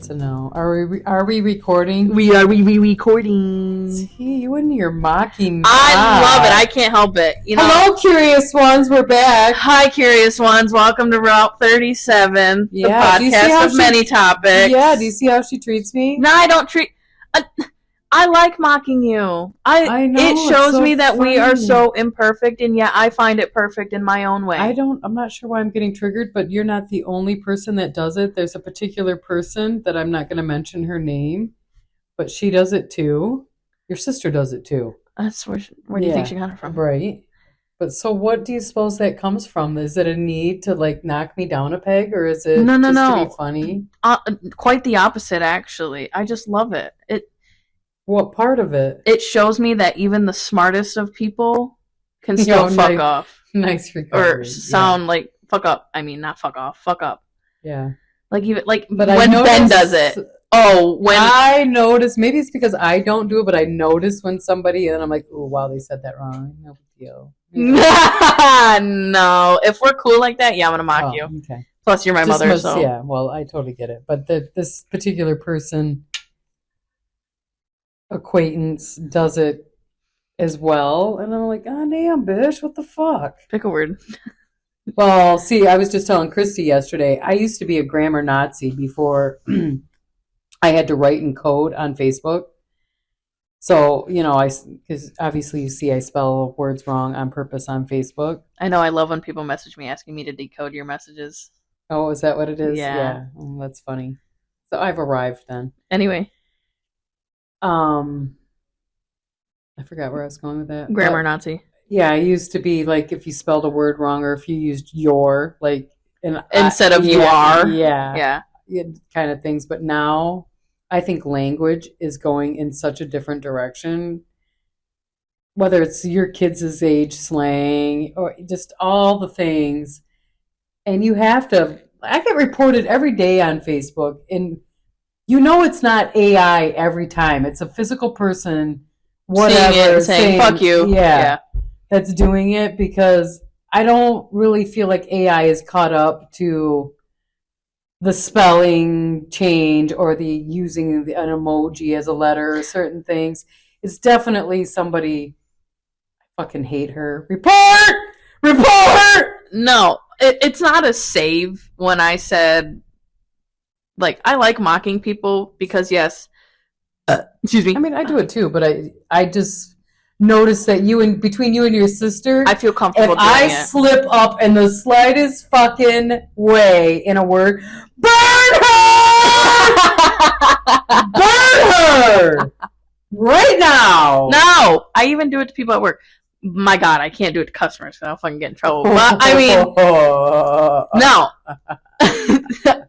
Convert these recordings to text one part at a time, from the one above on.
That's a no. Are we recording? We are recording. See, you and your mocking. I love it. I can't help it. You know. Hello, curious ones. We're back. Hi, curious ones. Welcome to Route 37, the podcast of many topics. Yeah. Do you see how she treats me? No, I don't treat. I like mocking you. I know. It shows me that we are so imperfect, and yet I find it perfect in my own way. I'm not sure why I'm getting triggered, but you're not the only person that does it. There's a particular person that I'm not going to mention her name, but she does it too. Your sister does it too. That's where do you think she got it from? Right. But so what do you suppose that comes from? Is it a need to like knock me down a peg, or is it to be funny? Quite the opposite, actually. I just love it. What part of it? It shows me that even the smartest of people can still fuck off. Nice recovery. Or sound like fuck up. I mean, not fuck off. Fuck up. Yeah. But when Ben does it. Oh, when I notice, maybe it's because I don't do it, but I notice when somebody, and I'm like, oh, wow, they said that wrong. No big deal. No. If we're cool like that, yeah, I'm gonna mock you. Okay. Plus, you're my mother, so yeah. Well, I totally get it. But this particular person. Acquaintance does it as well, and I'm like, oh damn, bitch, what the fuck? Pick a word. Well, see, I was just telling Christy yesterday, I used to be a grammar Nazi before I had to write in code on Facebook. So, because obviously you see I spell words wrong on purpose on Facebook. I know, I love when people message me asking me to decode your messages. Oh, is that what it is? Yeah. Oh, that's funny. So I've arrived then. Anyway. I forgot where I was going with that. Grammar Nazi. Yeah, I used to be like if you spelled a word wrong or if you used your, like instead of you are. Yeah. Kind of things. But now I think language is going in such a different direction. Whether it's your kids' age slang or just all the things. And you have to, I get reported every day on Facebook, and it's not AI every time. It's a physical person, whatever, saying fuck you. Yeah, that's doing it, because I don't really feel like AI is caught up to the spelling change or the using an emoji as a letter or certain things. It's definitely somebody. I fucking hate her. Report! No, it's not a save when I said... Like, I like mocking people because, yes, excuse me. I mean, I do it too, but I just noticed that between you and your sister, I feel comfortable doing it. If I slip up in the slightest fucking way in a word, burn her! Burn her! Right now! No! I even do it to people at work. My God, I can't do it to customers, so I'll fucking get in trouble. But, I mean, no.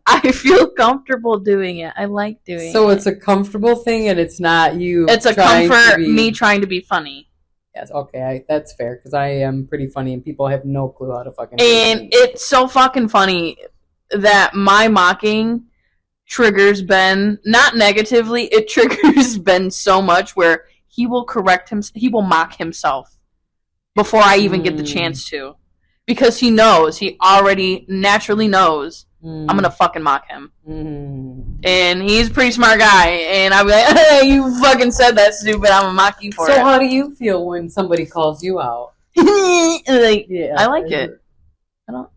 I feel comfortable doing it. I like doing it. So it's a comfortable thing, and it's not you. It's a comfort, me trying to be funny. Yes, okay, that's fair, because I am pretty funny, and people have no clue how to fucking. And it's so fucking funny that my mocking triggers Ben, not negatively, it triggers Ben so much where he will he will mock himself before I even get the chance to. Because he already naturally knows I'm going to fucking mock him. And he's a pretty smart guy. And I'll be like, hey, you fucking said that, stupid. I'm going to mock you for it. So how do you feel when somebody calls you out? I like it. I don't...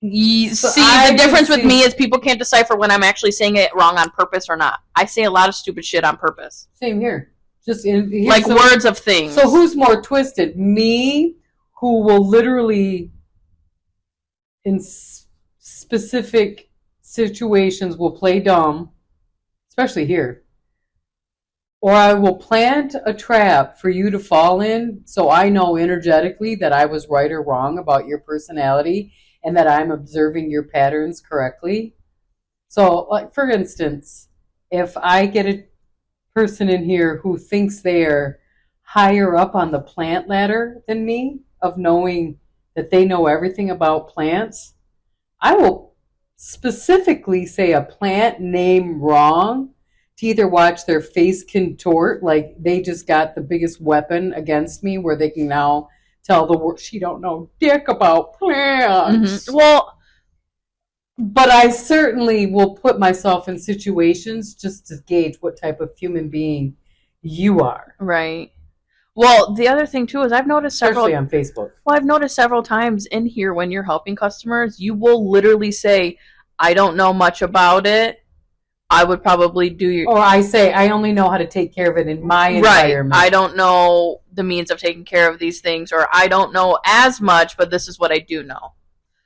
The difference with me is people can't decipher when I'm actually saying it wrong on purpose or not. I say a lot of stupid shit on purpose. Same here. Just words of things. So who's more twisted? Me, who will literally, in specific situations, will play dumb, especially here. Or I will plant a trap for you to fall in, so I know energetically that I was right or wrong about your personality and that I'm observing your patterns correctly. So, like, for instance, if I get a person in here who thinks they're higher up on the plant ladder than me, of knowing that they know everything about plants, I will specifically say a plant name wrong to either watch their face contort like they just got the biggest weapon against me, where they can now tell the world she don't know dick about plants. Mm-hmm. Well, But I certainly will put myself in situations just to gauge what type of human being you are, Right. Well, the other thing too is I've noticed especially several. on Facebook. Well, I've noticed several times in here when you're helping customers, you will literally say, "I don't know much about it. I would probably do your Or I say, I only know how to take care of it in my right. environment. I don't know the means of taking care of these things, or I don't know as much, but this is what I do know."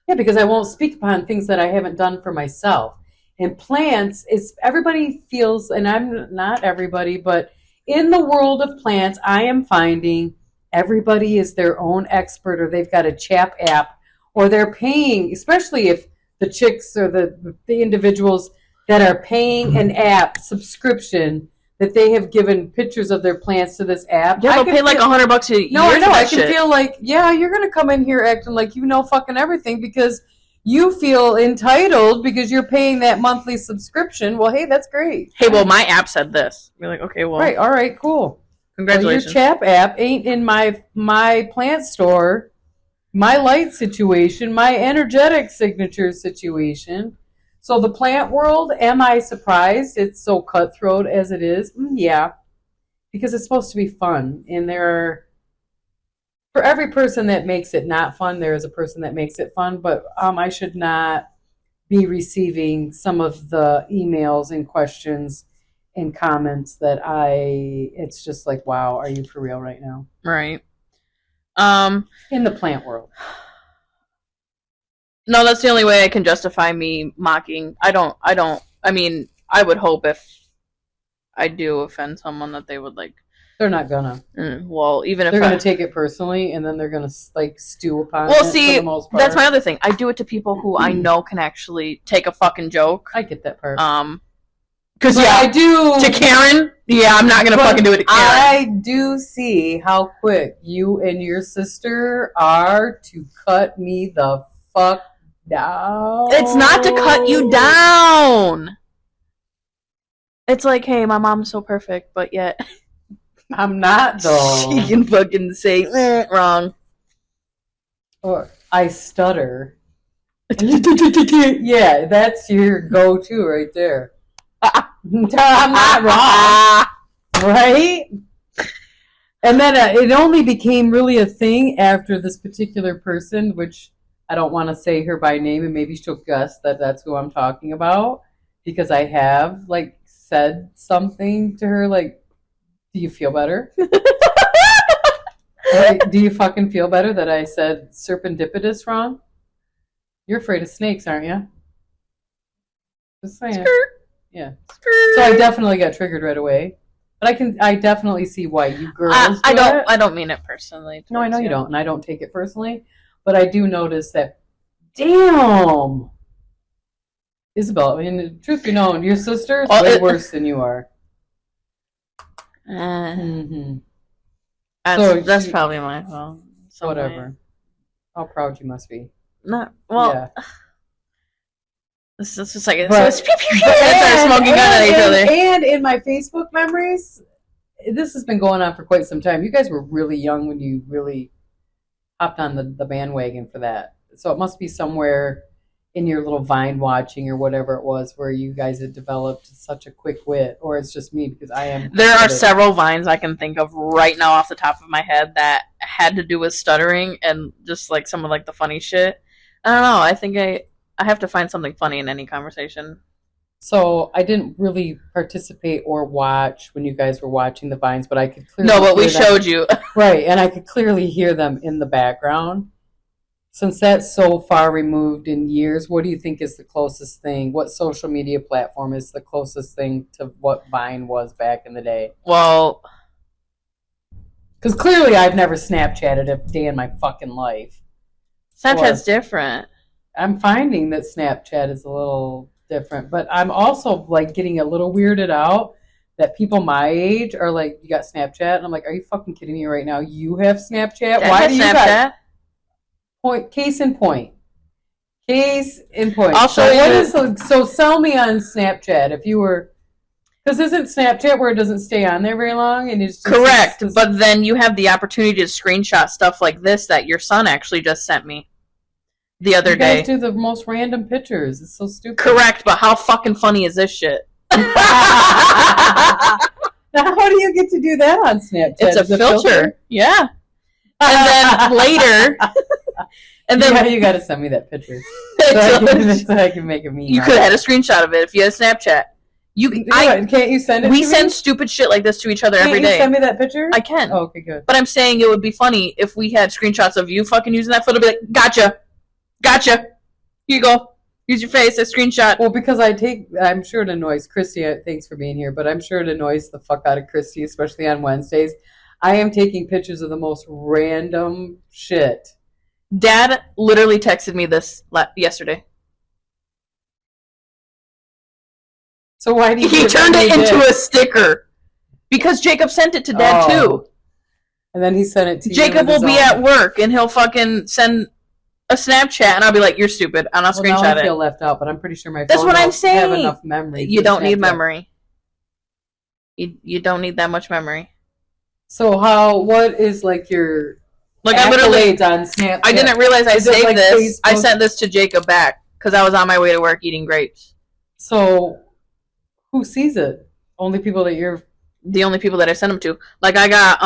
Yeah, because I won't speak upon things that I haven't done for myself. And plants is everybody feels, and I'm not everybody, but in the world of plants, I am finding everybody is their own expert, or they've got a chat app, or they're paying, especially if the chicks or the individuals that are paying an app subscription that they have given pictures of their plants to this app. Yeah, they'll pay like $100 a year. No, I know. I can shit. feel like, yeah, you're going to come in here acting like you know fucking everything because you feel entitled because you're paying that monthly subscription. Well, hey, that's great. Hey, well, my app said this. You're like, okay, well, Right. All right. Cool. congratulations. Well, your Chap app ain't in my plant store, my light situation, my energetic signature situation. So the plant world, am I surprised it's so cutthroat as it is? Yeah, because it's supposed to be fun, and there are for every person that makes it not fun, there is a person that makes it fun. But I should not be receiving some of the emails and questions and comments that it's just like, wow, are you for real right now? Right. In the plant world. No, that's the only way I can justify me mocking. I mean, I would hope if I do offend someone that they would like, They're not gonna. well, even if They're gonna take it personally, and then they're gonna like stew upon well, it see, for the most part. that's my other thing. I do it to people who I know can actually take a fucking joke. I get that part. Because But yeah, I do. to Karen, yeah, I'm not gonna But fucking do it to Karen. I do see how quick you and your sister are to cut me the fuck down. It's not to cut you down. It's like, hey, my mom's so perfect, but yet I'm not though. she can fucking say wrong. Or I stutter. Yeah, that's your go-to right there. I'm not wrong, right? And then it only became really a thing after this particular person, which I don't want to say her by name, and maybe she'll guess that that's who I'm talking about because I have like said something to her like, "Do you feel better?" Like, do you fucking feel better that I said serendipitous wrong? You're afraid of snakes, aren't you? Just saying. Yeah. So I definitely got triggered right away. But I definitely see why you girls I don't mean it personally. No, I know you don't, and I don't take it personally. But I do notice that, damn, Isabel, I mean, truth be known, your sister is way worse than you are. Mm-hmm. That's probably my fault. Whatever. How proud you must be. Not well. Yeah. It's just like it's smoking gun at each other. And in my Facebook memories, this has been going on for quite some time. You guys were really young when you really hopped on the bandwagon for that. So it must be somewhere in your little Vine watching or whatever it was where you guys had developed such a quick wit, or it's just me because I am. There are several Vines I can think of right now off the top of my head that had to do with stuttering and just like some of like the funny shit. I don't know. I think I have to find something funny in any conversation. So I didn't really participate or watch when you guys were watching the Vines, but I could clearly No, but we showed you. Right, and I could clearly hear them in the background. Since that's so far removed in years, what do you think is the closest thing? What social media platform is the closest thing to what Vine was back in the day? Well, because clearly I've never Snapchatted a day in my fucking life. Snapchat's different. I'm finding that Snapchat is a little different, but I'm also like getting a little weirded out that people my age are like, "You got Snapchat?" And I'm like, "Are you fucking kidding me right now? You have Snapchat? Why do you got point? Case in point. Case in point. Also, so sell me on Snapchat if you were, because isn't Snapchat where it doesn't stay on there very long and it's just, correct? But then you have the opportunity to screenshot stuff like this that your son actually just sent me. the other You day. guys do the most random pictures. It's so stupid. Correct, but how fucking funny is this shit? Now, how do you get to do that on Snapchat? It's a filter. Yeah. And then later, and then yeah, you got to send me that picture so I can make a meme. You could have had a screenshot of it if you had Snapchat. Can't you send it? We send stupid shit like this to each other every day. Can't you send me that picture? I can. Oh, okay, good. But I'm saying it would be funny if we had screenshots of you fucking using that photo. Be like, gotcha. Here you go. Use your face. A screenshot. Well, because I'm sure it annoys Christy. Thanks for being here, but I'm sure it annoys the fuck out of Christy, especially on Wednesdays. I am taking pictures of the most random shit. Dad literally texted me this yesterday. So why do you? He turned it into a sticker because Jacob sent it to Dad too. And then he sent it to Jacob will be at work and he'll fucking send a Snapchat and I'll be like, "You're stupid," and I'll screenshot now I it. feel left out, but I'm pretty sure my phone That's what I'm saying. Have enough memory. You don't need memory. You don't need that much memory. So what is like your I literally on Snapchat? I didn't realize I saved this. Facebook? I sent this to Jacob back because I was on my way to work eating grapes. So who sees it? Only people that you're. The only people that I sent them to. Like I got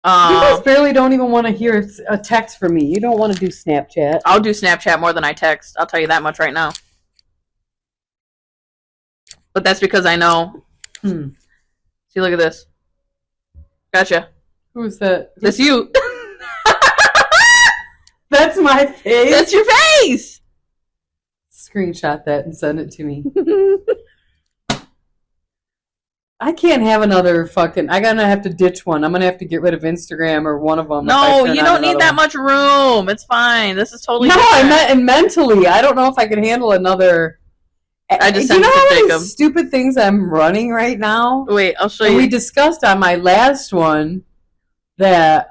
You guys barely don't even want to hear a text from me. You don't want to do Snapchat. I'll do Snapchat more than I text. I'll tell you that much right now. But that's because I know. See, look at this. Gotcha. Who's that? That's you. That's my face. That's your face. Screenshot that and send it to me. I can't have another fucking. I'm gonna have to ditch one. I'm gonna have to get rid of Instagram or one of them. No, you don't need that much room. It's fine. This is totally. No, different. I meant and mentally. I don't know if I can handle another. I just sent it to Jacob. Stupid things I'm running right now. Wait, I'll show you. We discussed on my last one that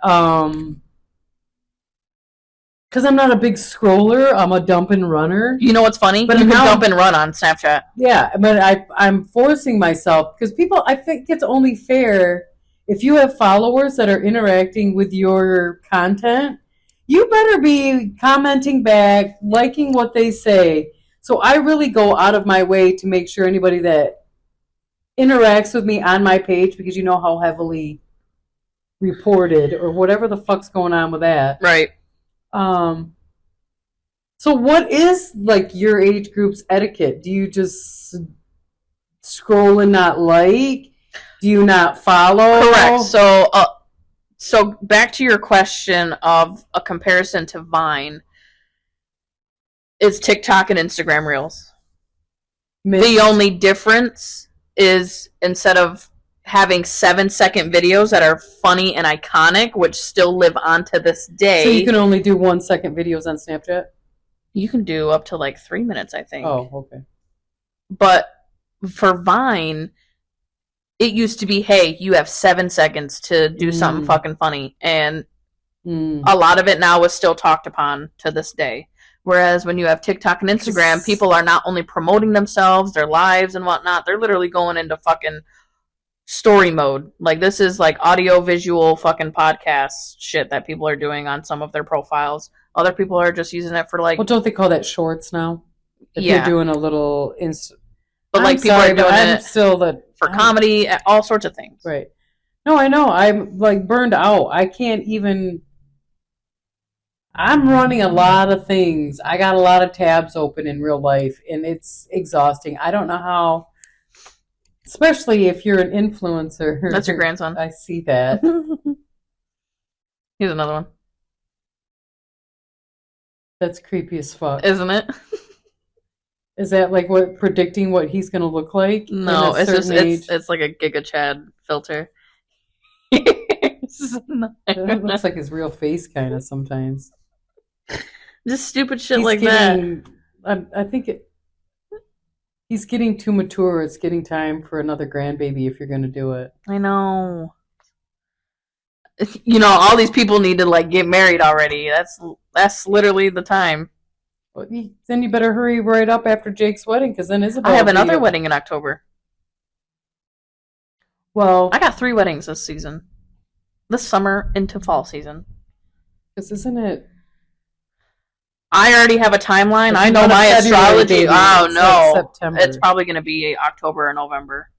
because I'm not a big scroller, I'm a dump and runner. You know what's funny? But you can dump and run on Snapchat. Yeah, but I'm forcing myself because people. I think it's only fair if you have followers that are interacting with your content. You better be commenting back, liking what they say. So I really go out of my way to make sure anybody that interacts with me on my page, because you know how heavily reported or whatever the fuck's going on with that. Right. So what is like your age group's etiquette? Do you just scroll and not like? Do you not follow? Correct. So back to your question of a comparison to Vine. It's TikTok and Instagram Reels. The only difference is instead of having 7-second videos that are funny and iconic, which still live on to this day. So you can only do 1-second videos on Snapchat? You can do up to like 3 minutes, I think. Oh, okay. But for Vine, it used to be, hey, you have 7 seconds to do something fucking funny. And a lot of it now is still talked upon to this day. Whereas when you have TikTok and Instagram, people are not only promoting themselves, their lives and whatnot, they're literally going into fucking story mode. Like, this is like audio visual fucking podcast shit that people are doing on some of their profiles. Other people are just using it for like... Well, don't they call that shorts now? If you're doing a little... But like people are doing it still for comedy, all sorts of things. Right. No, I know. I'm like burned out. I can't even... I'm running a lot of things. I got a lot of tabs open in real life, and it's exhausting. I don't know how, especially if you're an influencer. That's your grandson. I see that. Here's another one. That's creepy as fuck. Isn't it? Is that like predicting what he's going to look like? No, it's just, it's like a Giga Chad filter. It looks like his real face kind of sometimes. Just stupid shit like that. I think he's getting too mature. It's getting time for another grandbaby if you're going to do it. I know. You know, all these people need to like get married already. That's literally the time. Well, then you better hurry right up after Jake's wedding, because then Isabel. I have another wedding in October. Well, I got 3 weddings this season. This summer into fall season. Because isn't it I already have a timeline. I know not a my February astrology. baby, Oh it's no, like September. it's probably going to be October or November.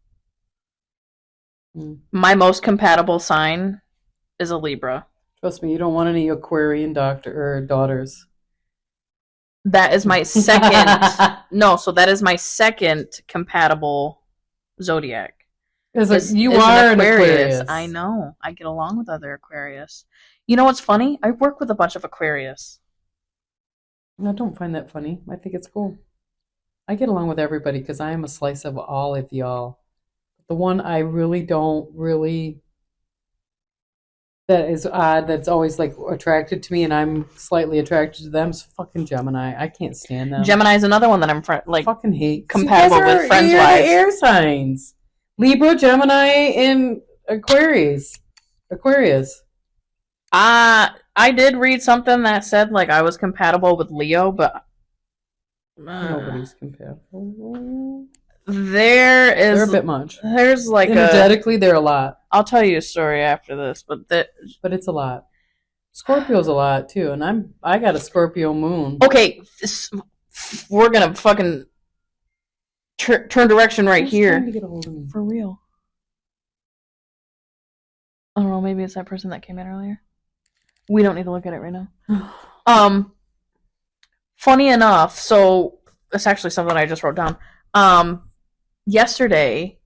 Mm. My most compatible sign is a Libra. Trust me, you don't want any Aquarian daughters. That is my second. No, so that is my second compatible zodiac. You are an Aquarius. I know. I get along with other Aquarius. You know what's funny? I work with a bunch of Aquarius. I don't find that funny. I think it's cool. I get along with everybody because I am a slice of all of y'all. The one I really don't really that is odd, that's always like attracted to me, and I'm slightly attracted to them, is fucking Gemini. I can't stand them. Gemini is another one that I'm fucking hate. compatible with friends wise. wise. Air signs: Libra, Gemini, and Aquarius. I did read something that said like I was compatible with Leo, but nobody's compatible. They're a bit much. There's like energetically, they're a lot. I'll tell you a story after this, but it's a lot. Scorpio's a lot too, and I got a Scorpio moon. Okay, we're gonna fucking turn direction right here. Trying to get a hold of me. For real. I don't know. Maybe it's that person that came in earlier. We don't need to look at it right now. Funny enough, so it's actually something I just wrote down. Yesterday,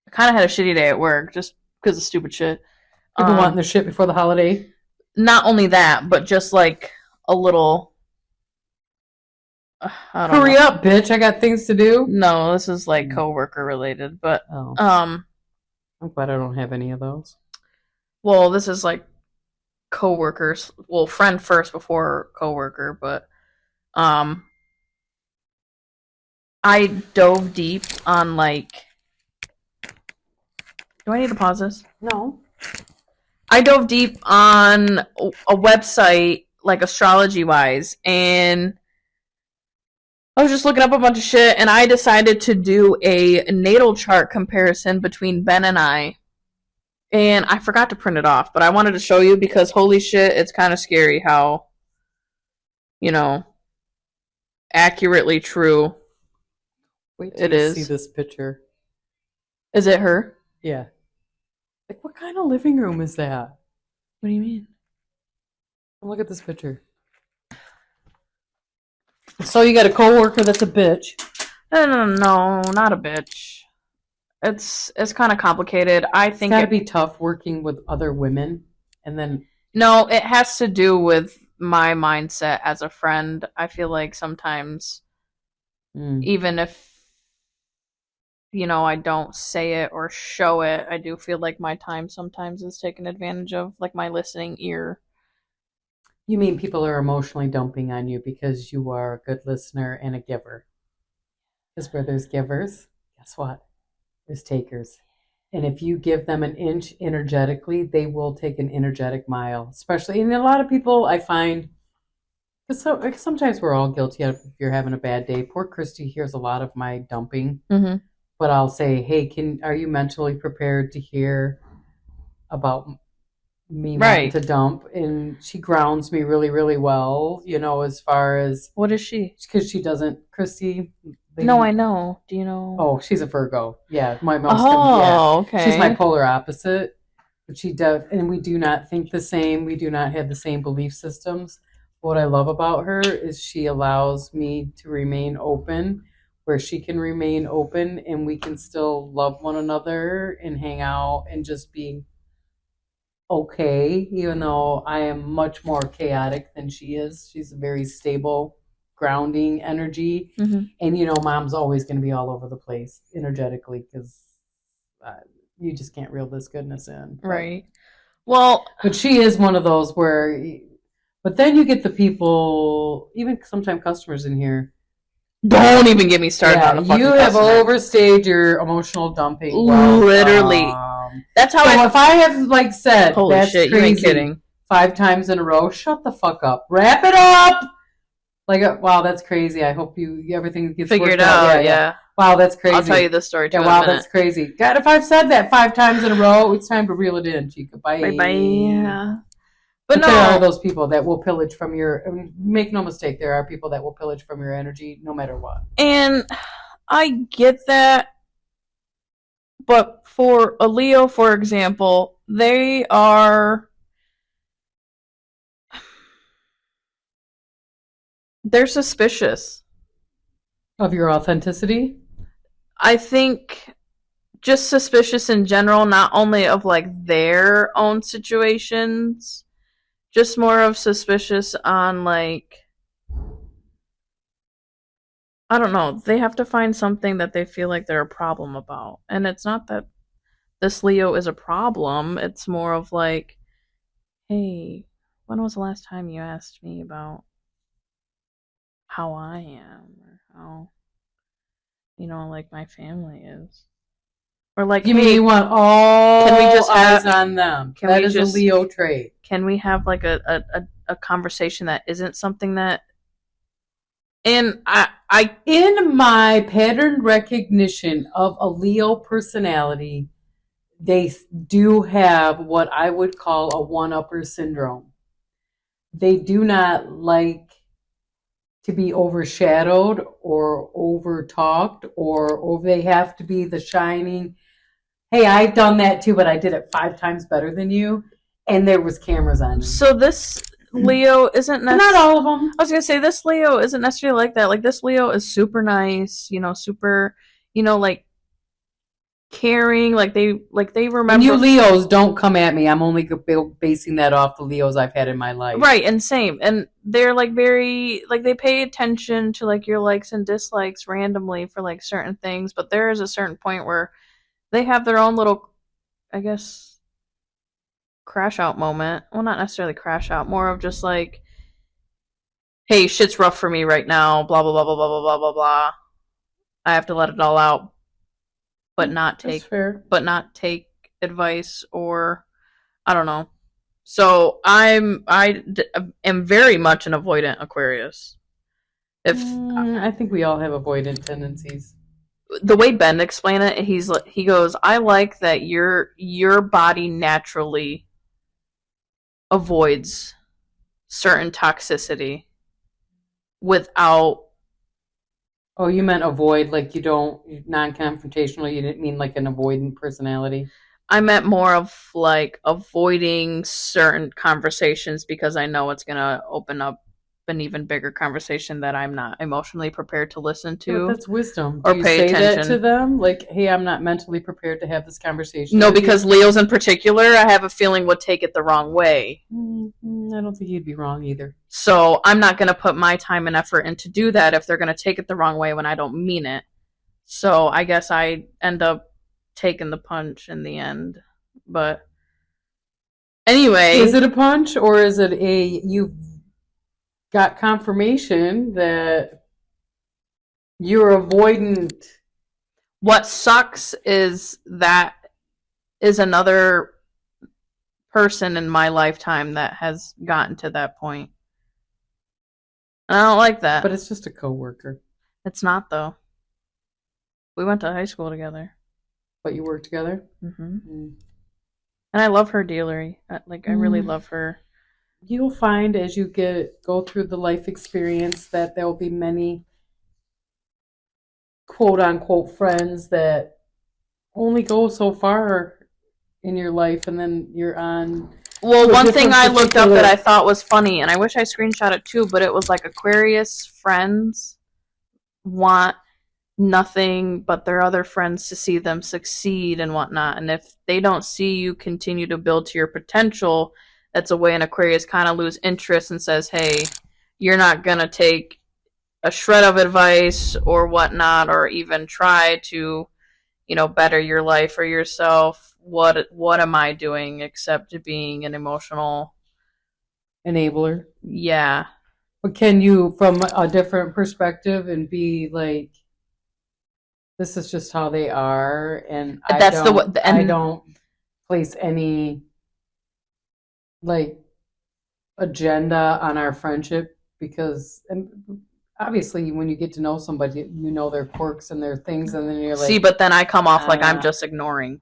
I kind of had a shitty day at work just because of stupid shit. People wanting their shit before the holiday. Not only that, but just like a little. Hurry up, bitch! I got things to do. No, this is like coworker related, but I'm glad I don't have any of those. Well, this is like coworkers. Well, friend first before coworker, but I dove deep on like. Do I need to pause this? No. I dove deep on a website, like astrology-wise, and I was just looking up a bunch of shit, and I decided to do a natal chart comparison between Ben and I. And I forgot to print it off, but I wanted to show you because holy shit, it's kind of scary how, accurately true Wait till you see this picture. Is it her? Yeah. Like, what kind of living room is that? What do you mean? Look at this picture. So you got a coworker that's a bitch. No, not a bitch. It's kind of complicated. I think it's gotta be tough working with other women, and then. No, it has to do with my mindset as a friend. I feel like sometimes, even if I don't say it or show it, I do feel like my time sometimes is taken advantage of, like my listening ear. You mean people are emotionally dumping on you because you are a good listener and a giver? Because where there's givers, guess what? There's takers. And if you give them an inch energetically, they will take an energetic mile. Especially, and a lot of people I find, because sometimes we're all guilty of if you're having a bad day. Poor Christy hears a lot of my dumping. Mm-hmm. But I'll say, hey, are you mentally prepared to hear about me wanting to dump? And she grounds me really, really well, as far as... What is she? Because she doesn't... Christy... No, I know. Do you know? Oh, she's a Virgo. Yeah. Okay. She's my polar opposite. But she does... And we do not think the same. We do not have the same belief systems. What I love about her is she allows me to remain open, where she can remain open and we can still love one another and hang out and just be okay, even though I am much more chaotic than she is. She's a very stable, grounding energy. Mm-hmm. And, mom's always going to be all over the place energetically because you just can't reel this goodness in. Right. Well, but she is one of those where, but then you get the people, even sometimes customers in here, don't even get me started on the fucking you have overstayed your emotional dumping. Literally. That's how if I have said, holy that's shit, crazy, you ain't kidding. 5 times in a row, shut the fuck up. Wrap it up. Wow, that's crazy. I hope everything gets figured out. Yeah. Wow, that's crazy. I'll tell you this story too. Yeah, wow, that's crazy. God, if I've said that 5 times in a row, it's time to reel it in, Chica. Bye. Bye. But There are no, those people that will pillage from your. Make no mistake, there are people that will pillage from your energy, no matter what. and I get that, but for a Leo, for example, they're suspicious. Of your authenticity. I think just suspicious in general, not only of like their own situations, just more of suspicious on like I don't know, they have to find something that they feel like they're a problem about. And it's not that this Leo is a problem, it's more of like, hey, when was the last time you asked me about how I am or how, like my family is? Or like, You mean hey, you want all can we just eyes have on them? can That we is a just Leo trait. can we have like a conversation that isn't something that and I In my pattern recognition of a Leo personality, they do have what I would call a one-upper syndrome. They do not like to be overshadowed or over-talked or they have to be the shining, hey, I've done that too, but I did it 5 times better than you, and there was cameras on me. so this Leo isn't Not all of them. I was gonna say this Leo isn't necessarily like that. Like this Leo is super nice, super, like caring. Like they remember. And you Leos, don't come at me. I'm only basing that off the Leos I've had in my life. Right, and same. And they're like very like they pay attention to like your likes and dislikes randomly for like certain things, but there is a certain point where they have their own little, I guess, crash out moment. Well, not necessarily crash out, more of just like, hey, shit's rough for me right now, blah blah blah blah blah blah blah blah blah. I have to let it all out, but not That's take fair. but not take advice or I don't know. So am very much an avoidant Aquarius. If I think we all have avoidant tendencies. the way Ben explained it, he goes, I like that your body naturally avoids certain toxicity without. Oh, you meant avoid, like you don't, non-confrontational. You didn't mean like an avoidant personality. I meant more of like avoiding certain conversations because I know it's gonna open up an even bigger conversation that I'm not emotionally prepared to listen Yeah, but to that's wisdom. or Do you pay say that to attention. them? Like, hey, I'm not mentally prepared to have this conversation No, with you? because Leos in particular, I have a feeling would take it the wrong way. I don't think you'd be wrong either. So I'm not going to put my time and effort into do that if they're going to take it the wrong way when I don't mean it. So I guess I end up taking the punch in the end. But anyway, Is it a punch or is it you've got confirmation that you're avoidant? what sucks is that is another person in my lifetime that has gotten to that point. And I don't like that. But it's just a coworker. It's not though. We went to high school together. But you work together? And I love her dealery. I really love her. You'll find as you go through the life experience that there will be many quote unquote friends that only go so far in your life, and then you're on. Well, one thing I looked up that I thought was funny, and I wish I screenshot it too, but it was like Aquarius friends want nothing but their other friends to see them succeed and whatnot. And if they don't see you continue to build to your potential, that's a way an Aquarius kind of lose interest and says, hey, you're not going to take a shred of advice or whatnot, or even try to, better your life or yourself. What am I doing except being an emotional enabler? Yeah. But can you, from a different perspective, and be like, this is just how they are, and I don't place any like agenda on our friendship, because obviously when you get to know somebody, you know their quirks and their things, and then you're like, see, but then I come off like I'm just ignoring,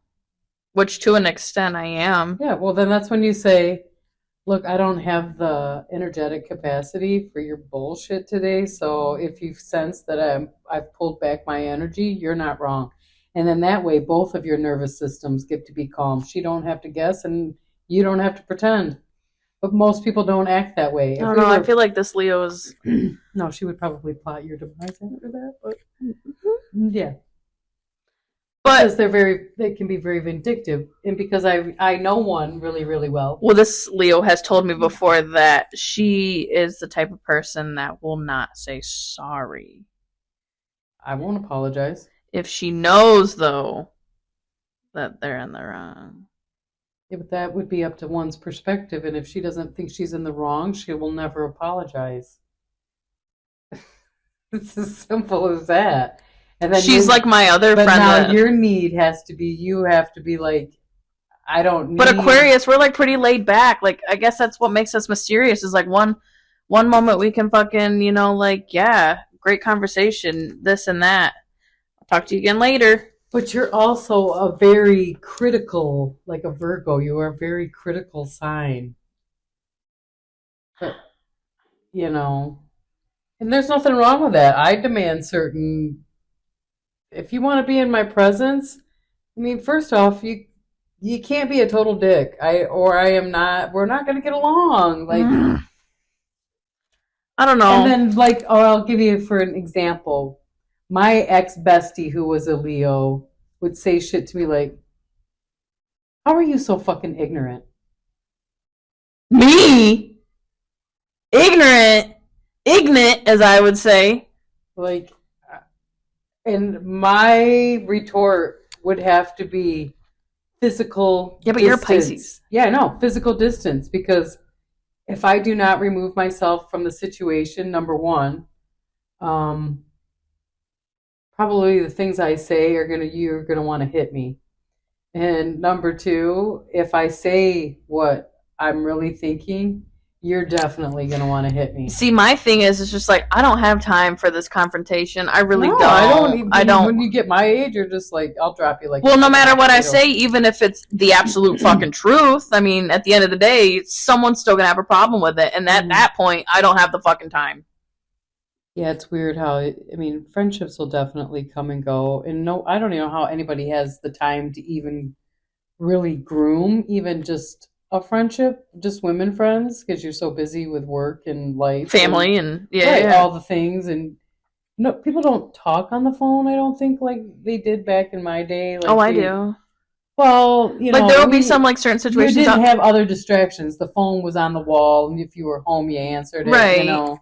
which to an extent I am. Yeah, well then that's when you say, Look, I don't have the energetic capacity for your bullshit today, so if you sense that I've pulled back my energy, you're not wrong. And then that way both of your nervous systems get to be calm. She don't have to guess and you don't have to pretend. But most people don't act that way. I If don't we know. I were feel like this Leo is. no, she would probably plot your demise after that, but yeah. Because But they can be very vindictive. And because I know one really, really well. well, this Leo has told me before that she is the type of person that will not say sorry. I won't apologize. If she knows, though, that they're in the wrong. Yeah, but that would be up to one's perspective, and if she doesn't think she's in the wrong, she will never apologize. It's as simple as that. And then She's like my other but friend. now That, your need has to be, you have to be like, I don't but need. Aquarius, we're like pretty laid back. Like I guess that's what makes us mysterious. Is like one moment we can fucking like yeah, great conversation, this and that. I'll talk to you again later. But you're also a very critical, like a Virgo. You are a very critical sign. But, you know, and there's nothing wrong with that. I demand certain. If you want to be in my presence, I mean, first off, you can't be a total dick. I am not. We're not going to get along. Like, I don't and know. then like, oh, I'll give you for an example. My ex bestie, who was a Leo, would say shit to me like, "How are you so fucking ignorant?" Me, ignorant, as I would say. Like, and my retort would have to be physical Yeah, but distance. you're a Pisces. Yeah, no, physical distance because if I do not remove myself from the situation, number one, um, probably the things I say you're gonna want to hit me. And number two, if I say what I'm really thinking, you're definitely gonna want to hit me. See, my thing is, it's just like I don't have time for this confrontation. I really No, don't. I don't even. I don't. When you get my age, you're just like, I'll drop you like. Well, no matter what I say, even if it's the absolute fucking truth, I mean, at the end of the day, someone's still gonna have a problem with it, and at that point, I don't have the fucking time. Yeah, it's weird how I mean, friendships will definitely come and go, and no, I don't even know how anybody has the time to even really groom even just a friendship, just women friends, because you're so busy with work and life, Family and yeah, right, yeah. all the things, and no, people don't talk on the phone. I don't think like they did back in my day. Like Oh, I do. well, you Like know, there will be some like certain you situations. didn't have other distractions. The phone was on the wall, and if you were home, you answered it. Right. You know,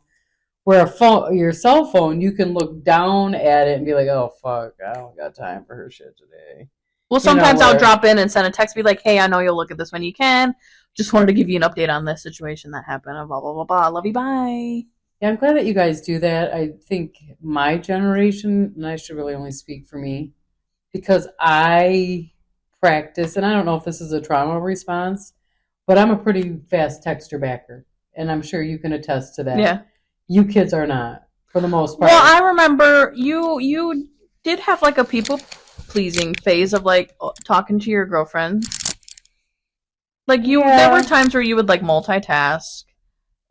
where your cell phone, you can look down at it and be like, "Oh fuck, I don't got time for her shit today." Well, You know, sometimes I'll where drop in and send a text, be like, "Hey, I know you'll look at this when you can. Just wanted to give you an update on this situation that happened. And blah blah blah blah. Love you. Bye." yeah, I'm glad that you guys do that. I think my generation, and I should really only speak for me, because I practice, and I don't know if this is a trauma response, but I'm a pretty fast texter backer, and I'm sure you can attest to that. Yeah. You kids are not, for the most part. Well, I remember you did have like a people pleasing phase of like talking to your girlfriend. Like there were times where you would like multitask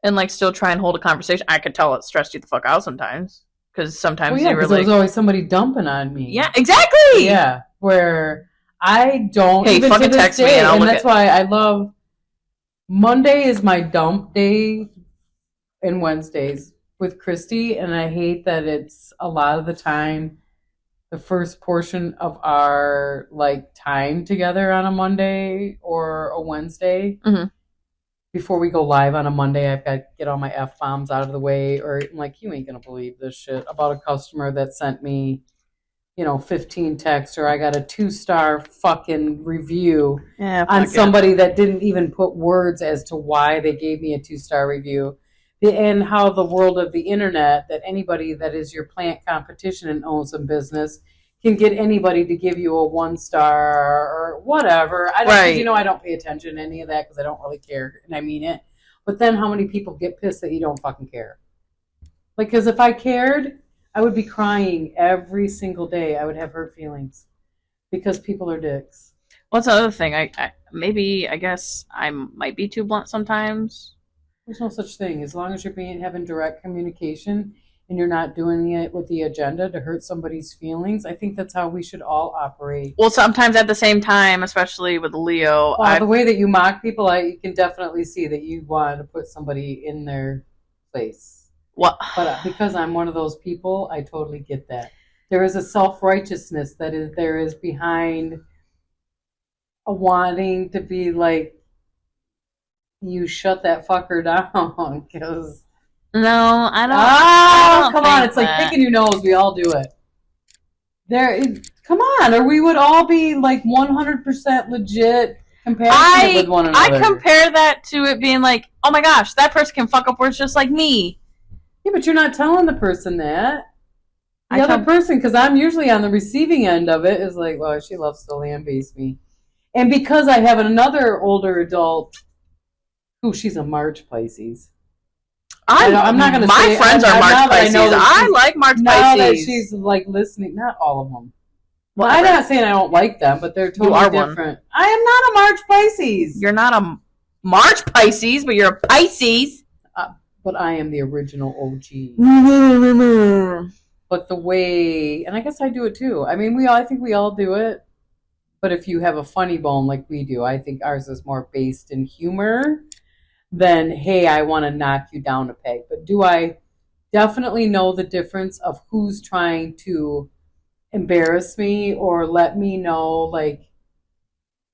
and like still try and hold a conversation. I could tell it stressed you the fuck out sometimes because sometimes well, yeah, you were like, like, there was always somebody dumping on me. yeah, exactly. Yeah, where I don't. Hey, even fucking to this text me day, and I'll look that's at. why I love Monday is my dump day, and Wednesdays with Christy, and I hate that it's a lot of the time the first portion of our like time together on a Monday or a Wednesday. Mm-hmm. Before we go live on a Monday, I've got to get all my F bombs out of the way, or I'm like, you ain't gonna believe this shit about a customer that sent me, 15 texts, or I got a 2-star fucking review on somebody that didn't even put words as to why they gave me a 2-star review. And how the world of the internet, that anybody that is your plant competition and owns some business can get anybody to give you a 1-star or whatever. I don't, Right. I don't pay attention to any of that because I don't really care, and I mean it. But then how many people get pissed that you don't fucking care? Like, because if I cared, I would be crying every single day. I would have hurt feelings because people are dicks. What's the other thing? I guess I might be too blunt sometimes. There's no such thing. As long as you're having direct communication and you're not doing it with the agenda to hurt somebody's feelings, I think that's how we should all operate. Well, sometimes at the same time, especially with Leo, the way that you mock people, you can definitely see that you want to put somebody in their place. What? But because I'm one of those people, I totally get that. There is a self-righteousness there is behind a wanting to be like, you shut that fucker down, because no, I don't. I don't come on, it's like picking your nose. We all do it. Come on, or we would all be like 100% legit, compassionate with one another. I compare that to it being like, oh my gosh, that person can fuck up words just like me. Yeah, but you're not telling the person that. The other person, because I'm usually on the receiving end of it, is like, well, she loves to lambaste me. And because I have another older adult who she's a March Pisces. I'm not going to say... My friends are March Pisces. I like March Pisces. Now that she's like listening, not all of them. Well, I'm not saying I don't like them, but they're totally different. One. I am not a March Pisces. You're not a March Pisces, but you're a Pisces. But I am the original OG. But the way... And I guess I do it too. I mean, I think we all do it. But if you have a funny bone like we do, I think ours is more based in humor than, hey, I want to knock you down a peg. But do I definitely know the difference of who's trying to embarrass me or let me know, like,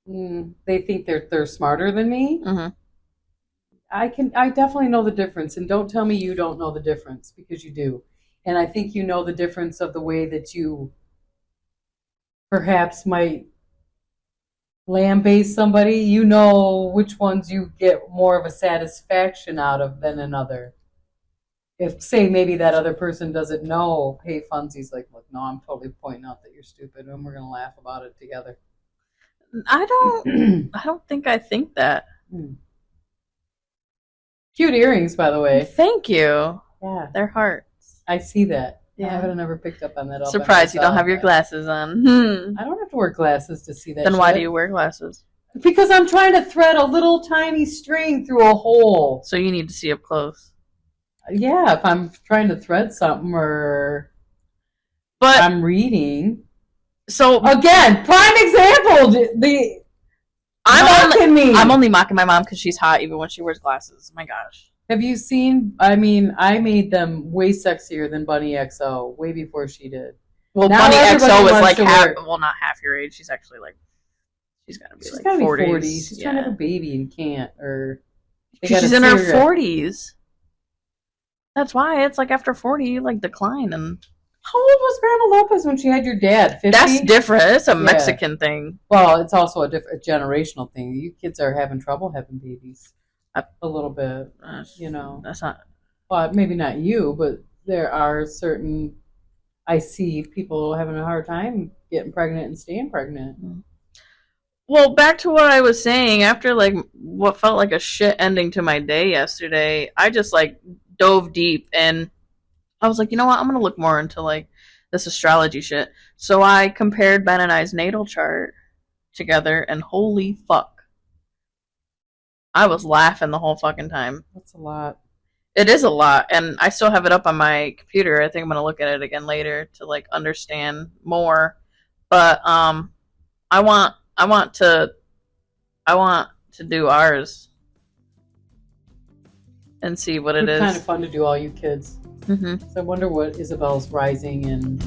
they think they're smarter than me? Mm-hmm. I definitely know the difference. And don't tell me you don't know the difference, because you do. And I think you know the difference of the way that you perhaps might lambaste somebody. You know which ones you get more of a satisfaction out of than another. If, say, maybe that other person doesn't know, hey, Funsy's like, look, no, I'm totally pointing out that you're stupid, and we're going to laugh about it together. I don't think I think that. Cute earrings, by the way. Thank you. Yeah. They're hearts. I see that. Yeah. I haven't never picked up on that. Surprised you don't have your glasses on. I don't have to wear glasses to see that. Then why do you wear glasses? Because I'm trying to thread a little tiny string through a hole. So you need to see up close. Yeah, if I'm trying to thread something but I'm reading. So again, prime example. I'm only mocking my mom because she's hot even when she wears glasses. My gosh. Have you seen? I mean, I made them way sexier than Bunny XO way before she did. Well, now Bunny XO was like not half your age. She's actually like, she's gotta be 40s. She's trying to have a baby and can't, or she's in her 40s. That's why it's like after 40, you like decline. And how old was Grandma Lopez when she had your dad? 50? That's different. It's a Mexican thing. Well, it's also a generational thing. You kids are having trouble having babies. A little bit, That's not... Well, maybe not you, but there are certain... I see people having a hard time getting pregnant and staying pregnant. Well, back to what I was saying, after, like, what felt like a shit ending to my day yesterday, I just, like, dove deep, and I was like, you know what, I'm going to look more into, like, this astrology shit. So I compared Ben and I's natal chart together, and holy fuck. I was laughing the whole fucking time. That's a lot. It is a lot, and I still have it up on my computer. I think I'm gonna look at it again later to like understand more. But I want to do ours and see what it is. It's kind of fun to do all you kids. Mm-hmm. So I wonder what Isabel's rising and